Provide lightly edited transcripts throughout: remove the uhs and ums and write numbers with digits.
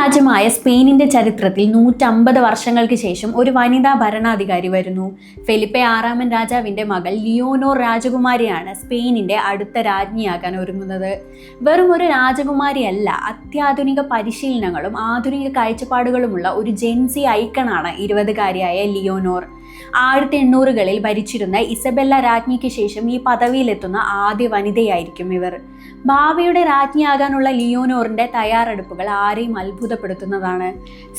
രാജ്യമായ സ്പെയിനിന്റെ ചരിത്രത്തിൽ 150 വർഷങ്ങൾക്ക് ശേഷം ഒരു വനിതാ ഭരണാധികാരി വരുന്നു. ഫെലിപ്പെ ആറാമൻ രാജാവിന്റെ മകൾ ലിയോനോർ രാജകുമാരിയാണ് സ്പെയിനിന്റെ അടുത്ത രാജ്ഞിയാകാൻ ഒരുങ്ങുന്നത്. വെറും ഒരു രാജകുമാരിയല്ല, അത്യാധുനിക പരിശീലനങ്ങളും ആധുനിക കാഴ്ചപ്പാടുകളുമുള്ള ഒരു ജെൻസി ഐക്കണാണ് 20-കാരിയായ ലിയോനോർ. 1800-കളിൽ ഭരിച്ചിരുന്ന ഇസബെല്ല രാജ്ഞിക്ക് ശേഷം ഈ പദവിയിലെത്തുന്ന ആദ്യ വനിതയായിരിക്കും ഇവർ. ഭാവിയുടെ രാജ്ഞിയാകാനുള്ള ലിയോനോറിന്റെ തയ്യാറെടുപ്പുകൾ ആരെയും അത്ഭുതപ്പെടുത്തുന്നതാണ്.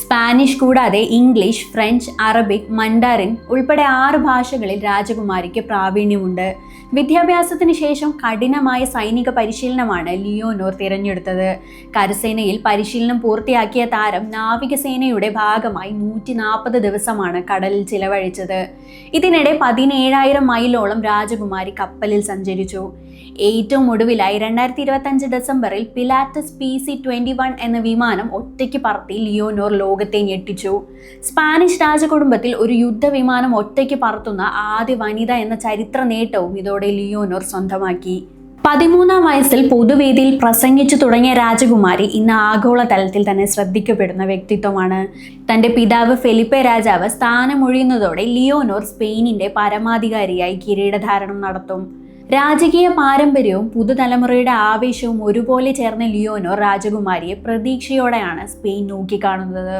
സ്പാനിഷ് കൂടാതെ ഇംഗ്ലീഷ്, ഫ്രഞ്ച്, അറബിക്, മണ്ടാറിൻ ഉൾപ്പെടെ 6 ഭാഷകളിൽ രാജകുമാരിക്ക് പ്രാവീണ്യമുണ്ട്. വിദ്യാഭ്യാസത്തിന് ശേഷം കഠിനമായ സൈനിക പരിശീലനമാണ് ലിയോനോർ തിരഞ്ഞെടുത്തത്. കരസേനയിൽ പരിശീലനം പൂർത്തിയാക്കിയ താരം നാവികസേനയുടെ ഭാഗമായി 140 ദിവസമാണ് കടലിൽ ചിലവഴിച്ചത്. ഇതിനിടെ 17,000 മൈലോളം രാജകുമാരി കപ്പലിൽ സഞ്ചരിച്ചു. ഏറ്റവും ഒടുവിലായി 2025 ഡിസംബറിൽ പിലാറ്റസ് PC-21 എന്ന വിമാനം ഒറ്റയ്ക്ക് പറത്തി ലിയോനോർ ലോകത്തെ ഞെട്ടിച്ചു. സ്പാനിഷ് രാജകുടുംബത്തിൽ ഒരു യുദ്ധവിമാനം ഒറ്റയ്ക്ക് പറത്തുന്ന ആദ്യ വനിത എന്ന ചരിത്ര നേട്ടവും ഇതോടെ ലിയോനോർ സ്വന്തമാക്കി. 13-ാം വയസ്സിൽ പൊതുവേദിയിൽ പ്രസംഗിച്ചു തുടങ്ങിയ രാജകുമാരി ഇന്ന് ആഗോളതലത്തിൽ തന്നെ ശ്രദ്ധിക്കപ്പെടുന്ന വ്യക്തിത്വമാണ്. തന്റെ പിതാവ് ഫെലിപ്പെ രാജാവ് സ്ഥാനമൊഴിയുന്നതോടെ ലിയോനോർ സ്പെയിനിന്റെ പരമാധികാരിയായി കിരീടധാരണം നടത്തും. രാജകീയ പാരമ്പര്യവും പുതുതലമുറയുടെ ആവേശവും ഒരുപോലെ ചേർന്ന ലിയോനോർ രാജകുമാരിയെ പ്രതീക്ഷയോടെയാണ് സ്പെയിൻ നോക്കിക്കാണുന്നത്.